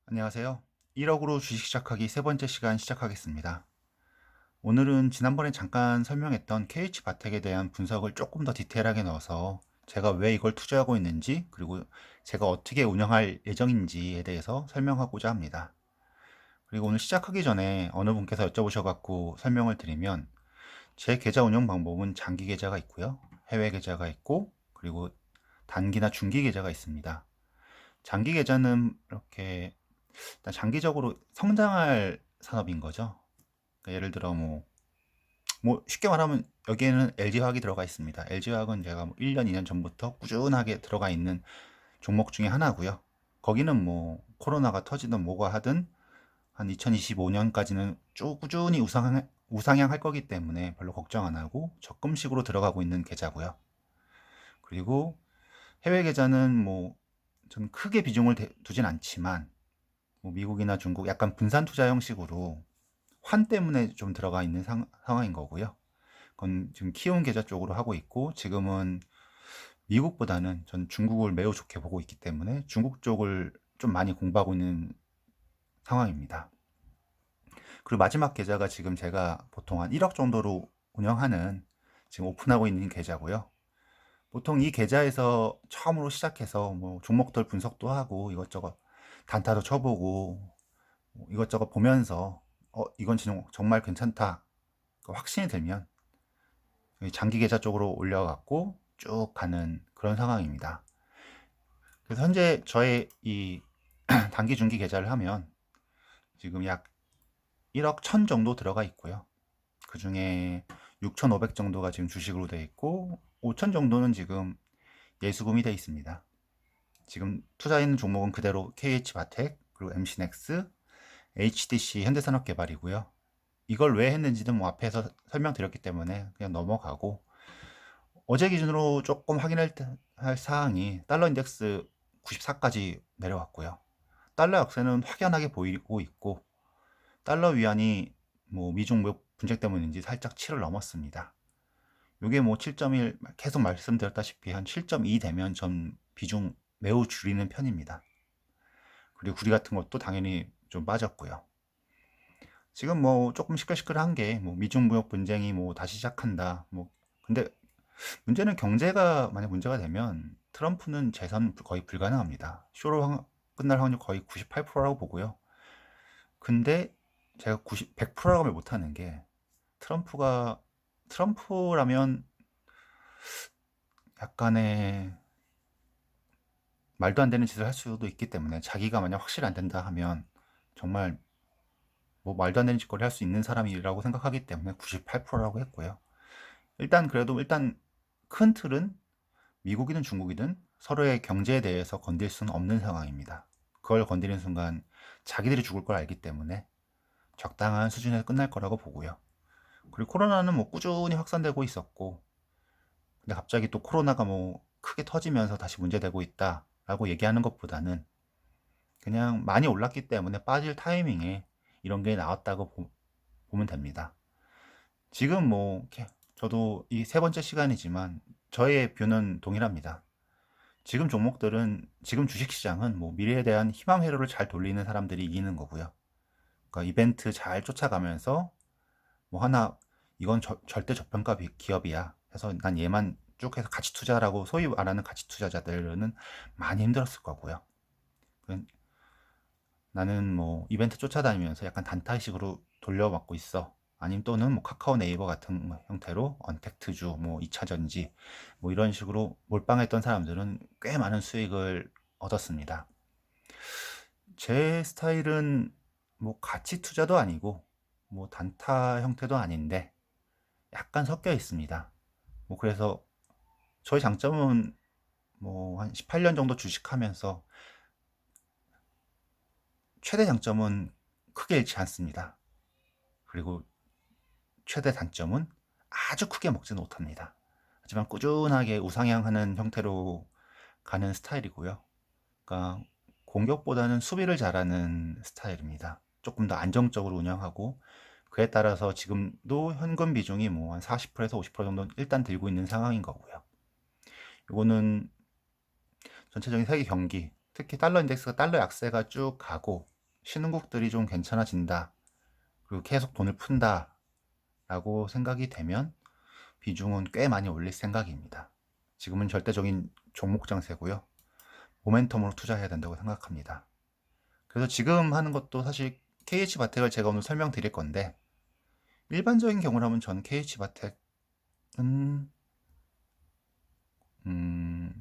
안녕하세요. 1억으로 주식 시작하기 세 번째 시간 시작하겠습니다. 오늘은 지난번에 잠깐 설명했던 KH바텍에 대한 분석을 조금 더 디테일하게 넣어서 제가 왜 이걸 투자하고 있는지, 그리고 제가 어떻게 운영할 예정인지에 대해서 설명하고자 합니다. 그리고 오늘 시작하기 전에 어느 분께서 여쭤보셔갖고 설명을 드리면, 제 계좌 운영 방법은 장기 계좌가 있고요, 해외 계좌가 있고, 그리고 단기나 중기 계좌가 있습니다. 장기 계좌는 이렇게 일단 장기적으로 성장할 산업인 거죠. 그러니까 예를 들어 뭐 쉽게 말하면 여기에는 LG화학이 들어가 있습니다. LG화학은 제가 뭐 1년, 2년 전부터 꾸준하게 들어가 있는 종목 중에 하나고요. 거기는 뭐 코로나가 터지든 뭐가 하든 한 2025년까지는 쭉 꾸준히 우상향 할 거기 때문에 별로 걱정 안 하고 적금식으로 들어가고 있는 계좌고요. 그리고 해외 계좌는 뭐 저는 크게 비중을 두진 않지만 뭐 미국이나 중국 약간 분산 투자 형식으로 환 때문에 좀 들어가 있는 상황인 거고요. 그건 지금 키움 계좌 쪽으로 하고 있고, 지금은 미국보다는 전 중국을 매우 좋게 보고 있기 때문에 중국 쪽을 좀 많이 공부하고 있는 상황입니다. 그리고 마지막 계좌가 지금 제가 보통 한 1억 정도로 운영하는, 지금 오픈하고 있는 계좌고요. 보통 이 계좌에서 처음으로 시작해서 뭐 종목들 분석도 하고 이것저것 단타도 쳐보고 뭐 이것저것 보면서 이건 정말 괜찮다 확신이 들면 장기 계좌 쪽으로 올려갖고 쭉 가는 그런 상황입니다. 그래서 현재 저의 이 단기 중기 계좌를 하면 지금 약 1억 1000 정도 들어가 있고요. 그 중에 6500 정도가 지금 주식으로 되어 있고 5000 정도는 지금 예수금이 되어 있습니다. 지금 투자있는 종목은 그대로 KH바텍, 그리고 MC넥스, HDC 현대산업개발이고요. 이걸 왜 했는지는 뭐 앞에서 설명드렸기 때문에 그냥 넘어가고, 어제 기준으로 조금 확인할 할 사항이 달러 인덱스 94까지 내려왔고요. 달러 약세는 확연하게 보이고 있고, 달러 위안이 뭐 미중 무역 분쟁 때문인지 살짝 7을 넘었습니다. 이게 뭐 7.1 계속 말씀드렸다시피 한 7.2 되면 전 비중 매우 줄이는 편입니다. 그리고 구리 같은 것도 당연히 좀 빠졌고요. 지금 뭐 조금 시끌시끌한 게 뭐 미중 무역 분쟁이 뭐 다시 시작한다. 뭐 근데 문제는 경제가 만약 문제가 되면 트럼프는 재선 거의 불가능합니다. 끝날 확률 거의 98%라고 보고요. 근데 제가 100%라고 말 못하는 게, 트럼프라면 약간의 말도 안 되는 짓을 할 수도 있기 때문에, 자기가 만약 확실히 안 된다 하면 정말 뭐 말도 안 되는 짓거리 할 수 있는 사람이라고 생각하기 때문에 98%라고 했고요. 일단 큰 틀은 미국이든 중국이든 서로의 경제에 대해서 건들 수는 없는 상황입니다. 그걸 건드리는 순간 자기들이 죽을 걸 알기 때문에 적당한 수준에서 끝날 거라고 보고요. 그리고 코로나는 뭐 꾸준히 확산되고 있었고, 근데 갑자기 또 코로나가 뭐 크게 터지면서 다시 문제되고 있다라고 얘기하는 것보다는 그냥 많이 올랐기 때문에 빠질 타이밍에 이런 게 나왔다고 보면 됩니다. 지금 뭐 저도 이 세 번째 시간이지만 저의 뷰는 동일합니다. 지금 주식시장은 뭐 미래에 대한 희망 회로를 잘 돌리는 사람들이 이기는 거고요. 그러니까 이벤트 잘 쫓아가면서 뭐 하나, 이건 절대 저평가 기업이야 해서 난 얘만 쭉 해서 가치 투자라고 소위 말하는 가치 투자자들은 많이 힘들었을 거고요. 나는 뭐 이벤트 쫓아다니면서 약간 단타식으로 돌려막고 있어. 아니면 또는 뭐 카카오 네이버 같은 형태로 언택트주, 뭐 2차전지, 뭐 이런 식으로 몰빵했던 사람들은 꽤 많은 수익을 얻었습니다. 제 스타일은 뭐 가치 투자도 아니고 뭐 단타 형태도 아닌데 약간 섞여 있습니다. 뭐 그래서 저희 장점은 뭐 한 18년 정도 주식하면서 최대 장점은 크게 잃지 않습니다. 그리고 최대 단점은 아주 크게 먹지는 못합니다. 하지만 꾸준하게 우상향하는 형태로 가는 스타일이고요. 그러니까 공격보다는 수비를 잘하는 스타일입니다. 조금 더 안정적으로 운영하고, 그에 따라서 지금도 현금 비중이 뭐 한 40%에서 50% 정도 일단 들고 있는 상황인 거고요. 이거는 전체적인 세계 경기, 특히 달러 인덱스가 달러 약세가 쭉 가고 신흥국들이 좀 괜찮아진다, 그리고 계속 돈을 푼다 라고 생각이 되면 비중은 꽤 많이 올릴 생각입니다. 지금은 절대적인 종목 장세고요. 모멘텀으로 투자해야 된다고 생각합니다. 그래서 지금 하는 것도 사실 KH바텍을 제가 오늘 설명드릴 건데, 일반적인 경우라면 저는 KH바텍은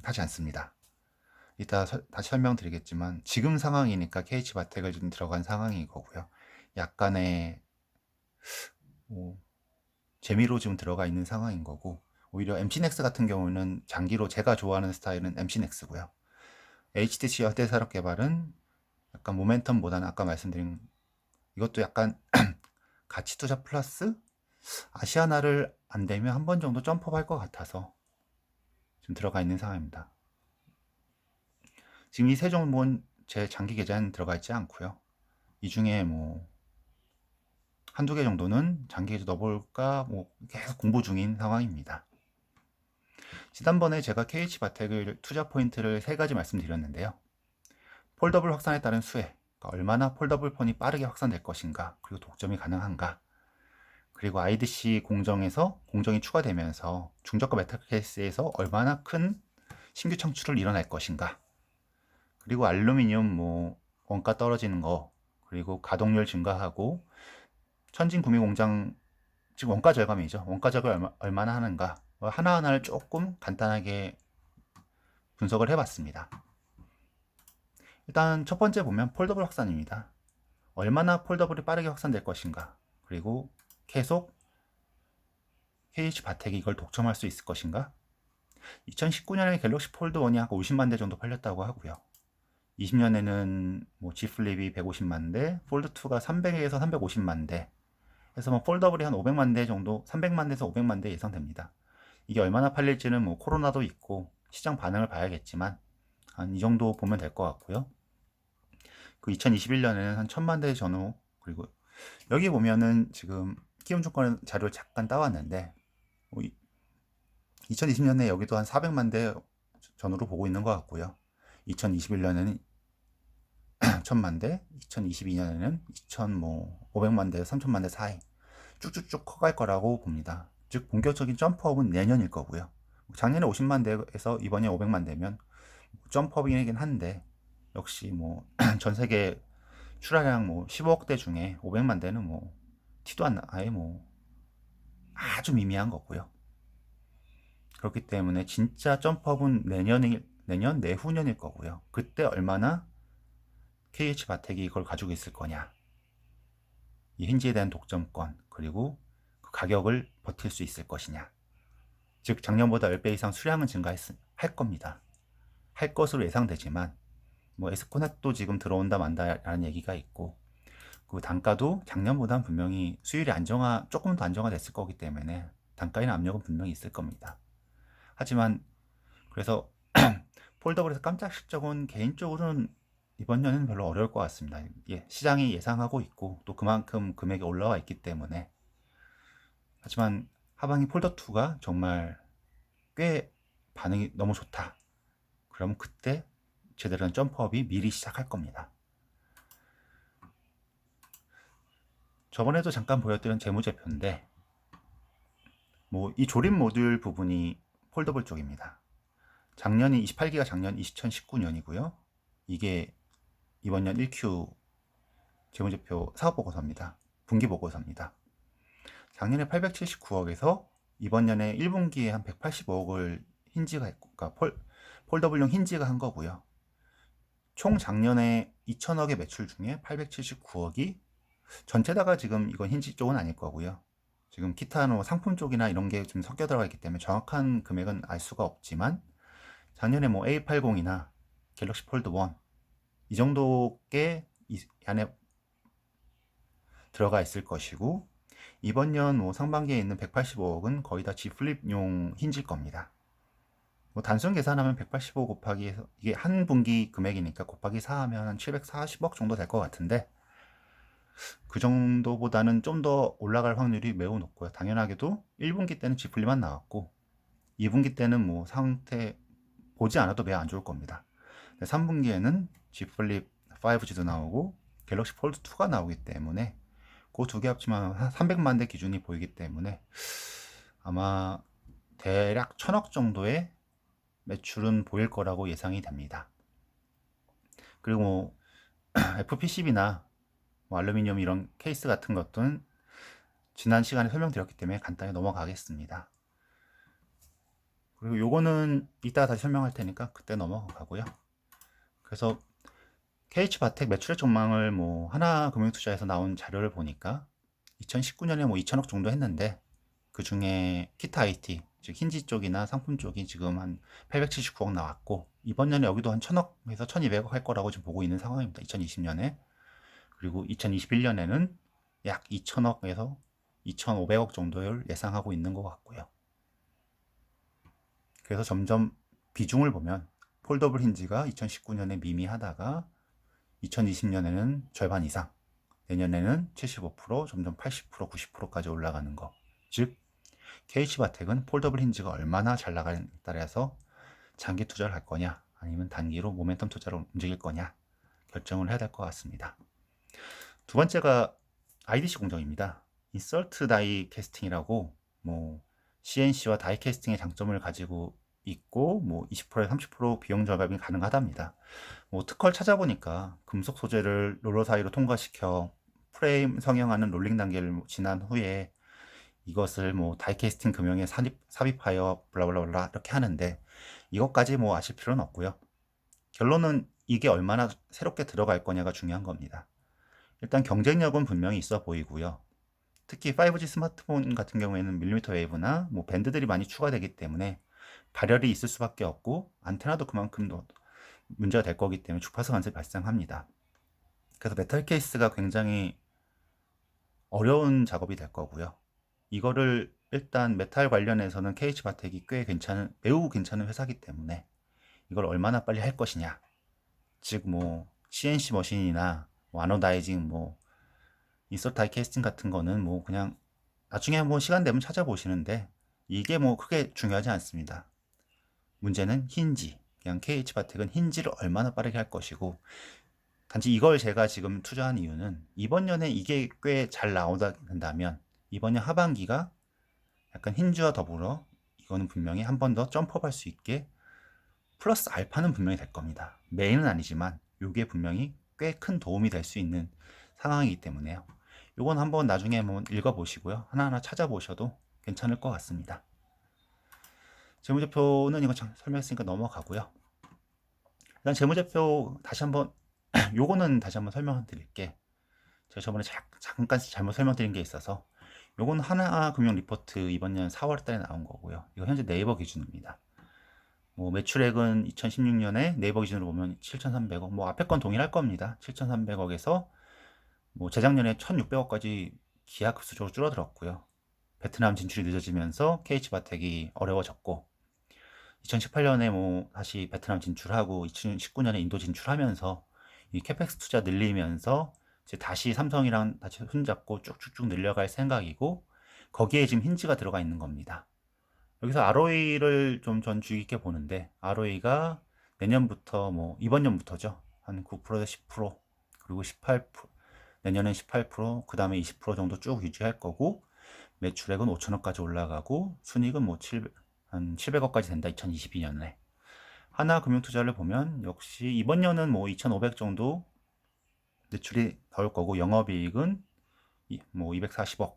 하지 않습니다. 이따 다시 설명드리겠지만 지금 상황이니까 KH바텍을 좀 들어간 상황인 거고요. 약간의 뭐 재미로 지금 들어가 있는 상황인 거고, 오히려 MC넥스 같은 경우는 장기로 제가 좋아하는 스타일은 MC넥스고요. HTC 현대산업개발은 약간 모멘텀보다는 아까 말씀드린 이것도 약간 가치 투자 플러스 아시아나를 안 되면 한 번 정도 점프업 할 것 같아서 지금 들어가 있는 상황입니다. 지금 이 세 종목은 제 장기 계좌엔 들어가 있지 않고요. 이 중에 뭐 한두 개 정도는 장기 계좌 넣어볼까 뭐 계속 공부 중인 상황입니다. 지난번에 제가 KH바텍을 투자 포인트를 세 가지 말씀드렸는데요. 폴더블 확산에 따른 수혜, 그러니까 얼마나 폴더블 폰이 빠르게 확산될 것인가, 그리고 독점이 가능한가, 그리고 IDC 공정이 추가되면서 중저가 메탈케이스에서 얼마나 큰 신규 창출을 일어날 것인가, 그리고 알루미늄 뭐 원가 떨어지는 거, 그리고 가동률 증가하고 천진 구미 공장, 즉 원가 절감이죠. 원가 절감 얼마나 하는가, 하나하나를 조금 간단하게 분석을 해봤습니다. 일단 첫 번째 보면 폴더블 확산입니다. 얼마나 폴더블이 빠르게 확산될 것인가, 그리고 계속 KH바텍이 이걸 독점할 수 있을 것인가. 2019년에 갤럭시 폴드 1이 약 50만 대 정도 팔렸다고 하고요. 20년에는 뭐 G 플립이 150만 대, 폴드 2가 300에서 350만 대, 해서 뭐 폴더블이 한 500만 대 정도, 300만 대에서 500만 대 예상됩니다. 이게 얼마나 팔릴지는 뭐 코로나도 있고 시장 반응을 봐야겠지만 한 이 정도 보면 될 것 같고요. 그 2021년에는 한 1000만 대 전후, 그리고 여기 보면은 지금 키움증권 자료를 잠깐 따왔는데 2020년에 여기도 한 400만 대 전후로 보고 있는 것 같고요. 2021년에는 1000만 대, 2022년에는 500만 대, 3000만 대 사이 쭉쭉쭉 커갈 거라고 봅니다. 즉 본격적인 점프업은 내년일 거고요. 작년에 50만 대에서 이번에 500만 대면 점프업이긴 한데, 역시 뭐 전 세계 출하량 뭐 15억 대 중에 500만 대는 뭐 티도 안 나, 아예 뭐 아주 미미한 거고요. 그렇기 때문에 진짜 점프업은 내년 내후년일 거고요. 그때 얼마나 KH바텍이 이걸 가지고 있을 거냐, 이 힌지에 대한 독점권, 그리고 그 가격을 버틸 수 있을 것이냐. 즉 작년보다 10배 이상 수량은 할 겁니다. 할 것으로 예상되지만 뭐 에스코넷도 지금 들어온다 만다라는 얘기가 있고, 그 단가도 작년보다는 분명히 수율이 조금 더 안정화됐을 거기 때문에 단가에는 압력은 분명히 있을 겁니다. 하지만 그래서 폴더블에서 깜짝 실적은 개인적으로는 이번 년에는 별로 어려울 것 같습니다. 예, 시장이 예상하고 있고 또 그만큼 금액이 올라와 있기 때문에. 하지만 하반기 폴더2가 정말 꽤 반응이 너무 좋다, 그러면 그때 제대로 된 점프업이 미리 시작할 겁니다. 저번에도 잠깐 보여드린 재무제표인데 뭐 이 조립 모듈 부분이 폴더블 쪽입니다. 작년이 28기가 작년 2019년이고요. 이게 이번 년 1Q 재무제표 사업보고서입니다. 분기보고서입니다. 작년에 879억에서 이번 년에 1분기에 한 185억을 힌지가 했고, 그러니까 폴더블용 힌지가 한 거고요. 총 작년에 2000억의 매출 중에 879억이 전체다가 지금 이건 힌지 쪽은 아닐 거고요. 지금 기타 상품 쪽이나 이런 게 좀 섞여 들어가 있기 때문에 정확한 금액은 알 수가 없지만 작년에 뭐 A80이나 갤럭시 폴드 1 이 정도께 이 안에 들어가 있을 것이고, 이번 년 뭐 상반기에 있는 185억은 거의 다 G 플립용 힌지일 겁니다. 뭐 단순 계산하면 185 곱하기 이게 한 분기 금액이니까 곱하기 4 하면 한 740억 정도 될 것 같은데, 그 정도보다는 좀 더 올라갈 확률이 매우 높고요. 당연하게도 1분기 때는 G 플립만 나왔고 2분기 때는 뭐 상태 보지 않아도 매우 안 좋을 겁니다. 3분기에는 G 플립 5G도 나오고 갤럭시 폴드 2가 나오기 때문에 그 두 개 합치면 한 300만 대 기준이 보이기 때문에 아마 대략 1000억 정도의 매출은 보일 거라고 예상이 됩니다. 그리고 뭐 FPCB나 뭐 알루미늄 이런 케이스 같은 것들은 지난 시간에 설명드렸기 때문에 간단히 넘어가겠습니다. 그리고 요거는 이따 다시 설명할 테니까 그때 넘어가고요. 그래서 KH바텍 매출액 전망을 뭐 하나금융투자에서 나온 자료를 보니까 2019년에 뭐 2천억 정도 했는데 그 중에 키타 IT 즉 힌지 쪽이나 상품 쪽이 지금 한 879억 나왔고 이번 년에 여기도 한 1000억에서 1200억 할 거라고 지금 보고 있는 상황입니다. 2020년에. 그리고 2021년에는 약 2000억에서 2500억 정도를 예상하고 있는 것 같고요. 그래서 점점 비중을 보면 폴더블 힌지가 2019년에 미미하다가 2020년에는 절반 이상, 내년에는 75%, 점점 80%, 90%까지 올라가는 거. 즉, KH바텍은 폴더블 힌지가 얼마나 잘 나가냐에 따라서 장기 투자를 할 거냐, 아니면 단기로 모멘텀 투자로 움직일 거냐 결정을 해야 될 것 같습니다. 두 번째가 IDC 공정입니다. 인서트 다이 캐스팅이라고 뭐 CNC와 다이 캐스팅의 장점을 가지고 있고 뭐 20%에 30% 비용 절감이 가능하답니다. 뭐 특허를 찾아보니까 금속 소재를 롤러 사이로 통과시켜 프레임 성형하는 롤링 단계를 지난 후에 이것을 뭐 다이캐스팅 금형에 삽입하여 블라블라블라 이렇게 하는데 이것까지 뭐 아실 필요는 없고요. 결론은 이게 얼마나 새롭게 들어갈 거냐가 중요한 겁니다. 일단 경쟁력은 분명히 있어 보이고요. 특히 5G 스마트폰 같은 경우에는 밀리미터 웨이브나 뭐 밴드들이 많이 추가되기 때문에 발열이 있을 수밖에 없고 안테나도 그만큼 더 문제가 될 거기 때문에 주파수 간섭이 발생합니다. 그래서 메탈 케이스가 굉장히 어려운 작업이 될 거고요. 이거를 일단 메탈 관련해서는 KH바텍이 매우 괜찮은 회사이기 때문에 이걸 얼마나 빨리 할 것이냐. 즉 뭐 CNC 머신이나 뭐 아노다이징 뭐 인서트 다이 캐스팅 같은 거는 뭐 그냥 나중에 한번 시간 되면 찾아보시는데 이게 뭐 크게 중요하지 않습니다. 문제는 힌지. 그냥 KH바텍은 힌지를 얼마나 빠르게 할 것이고 단지 이걸 제가 지금 투자한 이유는 이번 년에 이게 꽤 잘 나온다면 이번 년 하반기가 약간 힌지와 더불어 이거는 분명히 한 번 더 점프할 수 있게 플러스 알파는 분명히 될 겁니다. 메인은 아니지만 이게 분명히 꽤 큰 도움이 될 수 있는 상황이기 때문에요. 이건 한번 나중에 한번 읽어보시고요. 하나하나 찾아보셔도 괜찮을 것 같습니다. 재무제표는 이거 설명했으니까 넘어가고요. 일단 재무제표 다시 한번 요거는 다시 한번 설명드릴게. 제가 저번에 잠깐 잘못 설명드린 게 있어서 요건 하나금융 리포트 이번 년 4월 달에 나온 거고요. 이거 현재 네이버 기준입니다. 뭐 매출액은 2016년에 네이버 기준으로 보면 7,300억, 뭐 앞에 건 동일할 겁니다. 7,300억에서 뭐 재작년에 1,600억까지 기하급수적으로 줄어들었고요. 베트남 진출이 늦어지면서 KH바텍이 어려워졌고 2018년에 뭐 다시 베트남 진출하고 2019년에 인도 진출하면서 이 캐펙스 투자 늘리면서 이제 다시 삼성이랑 다시 손잡고 쭉쭉쭉 늘려갈 생각이고 거기에 지금 힌지가 들어가 있는 겁니다. 여기서 ROE를 좀 전 주의 깊게 보는데 ROE가 내년부터 뭐 이번 년부터죠. 한 9%에서 10% 그리고 18% 내년엔 18%, 그 다음에 20% 정도 쭉 유지할 거고 매출액은 5천억까지 올라가고 순이익은 뭐 한 700억까지 된다. 2022년에. 하나금융투자를 보면 역시 이번 년은 뭐 2,500 정도 매출이 나올 거고 영업이익은 뭐 240억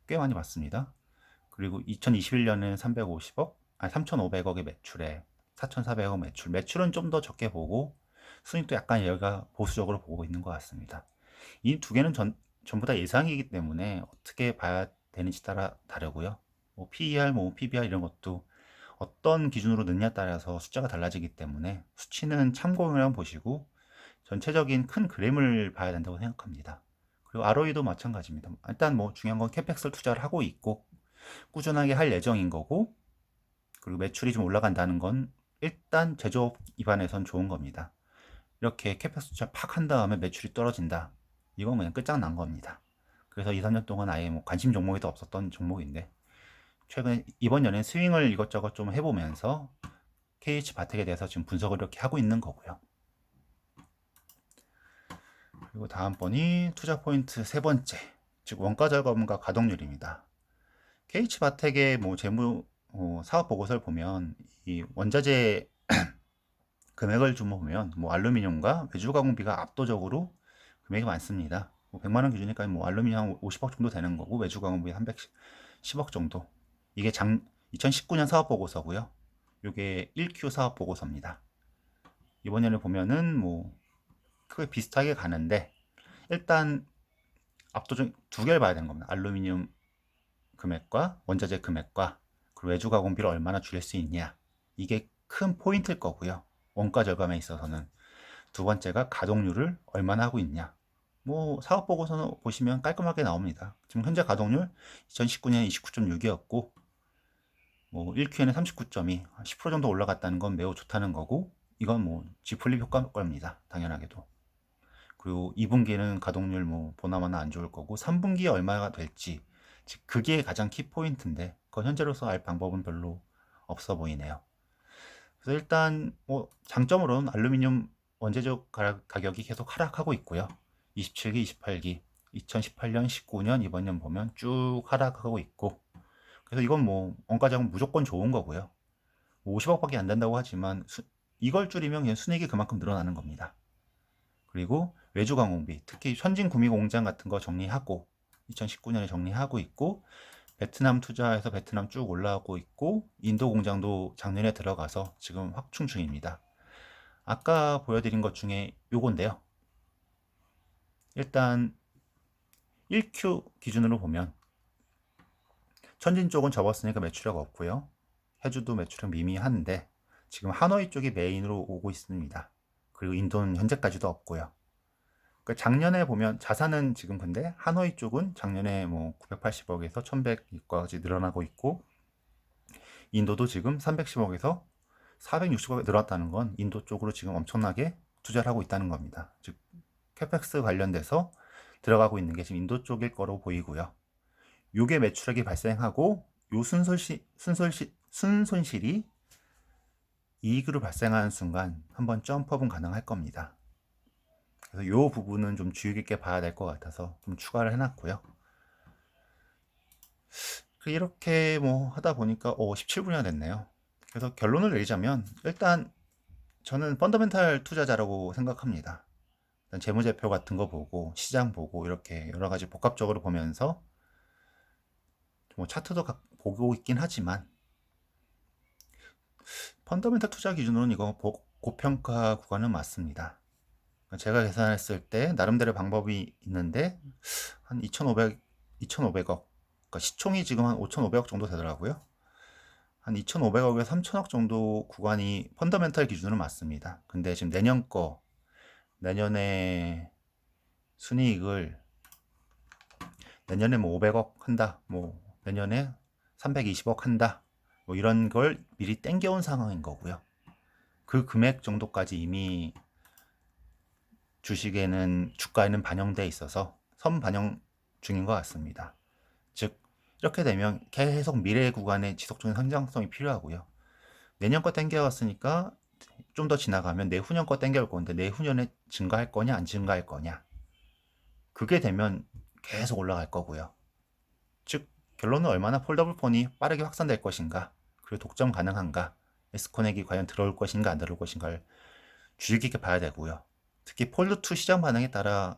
꽤 많이 받습니다. 그리고 2021년에는 350억, 아니 3,500억의 매출에 4,400억 매출은 좀 더 적게 보고 순익도 약간 여기가 보수적으로 보고 있는 것 같습니다. 이 두 개는 전부 다 예상이기 때문에 어떻게 봐야 되는지 따라 다르고요. 뭐 PER, 뭐 PBR 이런 것도 어떤 기준으로 넣느냐에 따라서 숫자가 달라지기 때문에 수치는 참고만 보시고 전체적인 큰 그림을 봐야 된다고 생각합니다. 그리고 ROE도 마찬가지입니다. 일단 뭐 중요한 건 캐펙스를 투자를 하고 있고 꾸준하게 할 예정인 거고 그리고 매출이 좀 올라간다는 건 일단 제조업 입안에선 좋은 겁니다. 이렇게 캐펙스 투자 팍 한 다음에 매출이 떨어진다. 이건 그냥 끝장난 겁니다. 그래서 2, 3년 동안 아예 뭐 관심 종목에도 없었던 종목인데 최근에 이번 연에 스윙을 이것저것 좀 해보면서 KH 바텍에 대해서 지금 분석을 이렇게 하고 있는 거고요. 그리고 다음번이 투자 포인트 세 번째, 즉 원가 절감과 가동률입니다. KH바텍의 뭐 재무 사업 보고서를 보면 이 원자재 금액을 좀 보면 뭐 알루미늄과 외주 가공비가 압도적으로 금액이 많습니다. 뭐 100만 원 기준이니까 뭐 알루미늄 한 50억 정도 되는 거고 외주 가공비 310억 정도. 이게 2019년 사업 보고서고요. 이게 1Q 사업 보고서입니다. 이번 년에 보면은 뭐 크게 비슷하게 가는데 일단 압도적 두 개를 봐야 되는 겁니다. 알루미늄 금액과 원자재 금액과 그리고 외주 가공비를 얼마나 줄일 수 있냐. 이게 큰 포인트일 거고요. 원가 절감에 있어서는 두 번째가 가동률을 얼마나 하고 있냐. 뭐 사업 보고서는 보시면 깔끔하게 나옵니다. 지금 현재 가동률 2019년 29.6이었고 뭐 1Q에는 39.2, 10% 정도 올라갔다는 건 매우 좋다는 거고 이건 뭐 지플립 효과일 겁니다. 당연하게도. 그리고 2분기는 가동률 뭐 보나마나 안 좋을 거고 3분기에 얼마가 될지 즉 그게 가장 키포인트인데 그건 현재로서 알 방법은 별로 없어 보이네요. 그래서 일단 뭐 장점으로는 알루미늄 원재료 가격이 계속 하락하고 있고요. 27기, 28기, 2018년, 19년, 이번 년 보면 쭉 하락하고 있고 그래서 이건 뭐 원가작은 무조건 좋은 거고요. 50억밖에 안 된다고 하지만 이걸 줄이면 그냥 순이익이 그만큼 늘어나는 겁니다. 그리고 외주 가공비, 특히 현진 구미 공장 같은 거 정리하고 2019년에 정리하고 있고 베트남 투자해서 베트남 쭉 올라오고 있고 인도 공장도 작년에 들어가서 지금 확충 중입니다. 아까 보여드린 것 중에 요건데요. 일단 1Q 기준으로 보면 천진 쪽은 접었으니까 매출력 없고요. 해주도 매출력 미미한데 지금 하노이 쪽이 메인으로 오고 있습니다. 그리고 인도는 현재까지도 없고요. 그러니까 작년에 보면 자산은 지금 근데 하노이 쪽은 작년에 뭐 980억에서 1100억까지 늘어나고 있고 인도도 지금 310억에서 460억에 늘었다는 건 인도 쪽으로 지금 엄청나게 투자를 하고 있다는 겁니다. 즉 캐펙스 관련돼서 들어가고 있는 게 지금 인도 쪽일 거로 보이고요. 요게 매출액이 발생하고 요 순손실이 이익으로 발생하는 순간 한번 점프업은 가능할 겁니다. 그래서 요 부분은 좀 주의 깊게 봐야 될 것 같아서 좀 추가를 해놨고요. 이렇게 뭐 하다 보니까 17분이나 됐네요. 그래서 결론을 내리자면 일단 저는 펀더멘탈 투자자라고 생각합니다. 일단 재무제표 같은 거 보고 시장 보고 이렇게 여러 가지 복합적으로 보면서 뭐 차트도 보고 있긴 하지만 펀더멘탈 투자 기준으로는 이거 고평가 구간은 맞습니다. 제가 계산했을 때 나름대로 방법이 있는데 한 2,500억 그러니까 시총이 지금 한 5,500억 정도 되더라고요. 한 2,500억에서 3,000억 정도 구간이 펀더멘탈 기준으로 맞습니다. 근데 지금 내년에 순이익을 내년에 뭐 500억 한다, 뭐 내년에 320억 한다, 뭐 이런 걸 미리 땡겨온 상황인 거고요. 그 금액 정도까지 이미 주가에는 반영돼 있어서 선반영 중인 것 같습니다. 즉 이렇게 되면 계속 미래 구간의 지속적인 성장성이 필요하고요. 내년 거 땡겨왔으니까 좀 더 지나가면 내후년 거 땡겨올 건데 내후년에 증가할 거냐 안 증가할 거냐 그게 되면 계속 올라갈 거고요. 즉 결론은 얼마나 폴더블 폰이 빠르게 확산될 것인가 그리고 독점 가능한가 S코넥이 과연 들어올 것인가 안 들어올 것인가를 주의 깊게 봐야 되고요. 특히 폴드2 시장 반응에 따라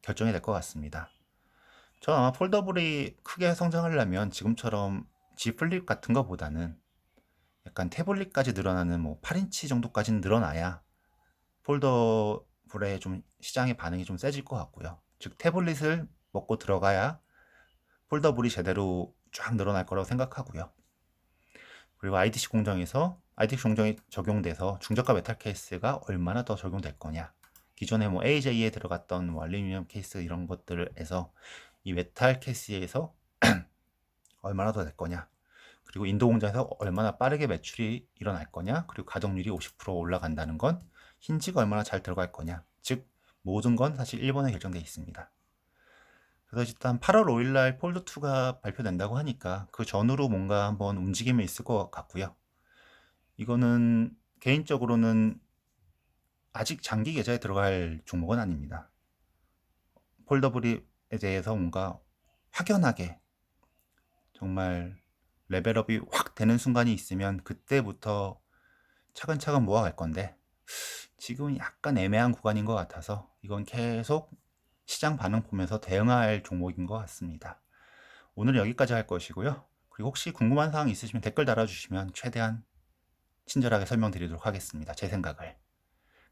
결정이 될 것 같습니다. 저 아마 폴더블이 크게 성장하려면 지금처럼 G 플립 같은 것보다는 약간 태블릿까지 늘어나는 뭐 8인치 정도까지는 늘어나야 폴더블의 좀 시장의 반응이 좀 세질 것 같고요. 즉 태블릿을 먹고 들어가야 폴더블이 제대로 쫙 늘어날 거라고 생각하고요. 그리고 IDC 공정이 적용돼서 중저가 메탈 케이스가 얼마나 더 적용될 거냐. 기존에 뭐 AJ에 들어갔던 뭐 알루미늄 케이스 이런 것들에서 이 메탈 케이스에서 얼마나 더 될 거냐. 그리고 인도 공장에서 얼마나 빠르게 매출이 일어날 거냐. 그리고 가동률이 50% 올라간다는 건 힌지가 얼마나 잘 들어갈 거냐. 즉 모든 건 사실 일본에 결정되어 있습니다. 그래서 일단 8월 5일날 폴드2가 발표된다고 하니까 그 전후로 뭔가 한번 움직임이 있을 것 같고요. 이거는 개인적으로는 아직 장기 계좌에 들어갈 종목은 아닙니다. 폴더블에 대해서 뭔가 확연하게 정말 레벨업이 확 되는 순간이 있으면 그때부터 차근차근 모아갈 건데 지금은 약간 애매한 구간인 것 같아서 이건 계속 시장 반응 보면서 대응할 종목인 것 같습니다. 오늘은 여기까지 할 것이고요. 그리고 혹시 궁금한 사항 있으시면 댓글 달아주시면 최대한 친절하게 설명드리도록 하겠습니다. 제 생각을.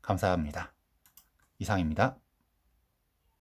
감사합니다. 이상입니다.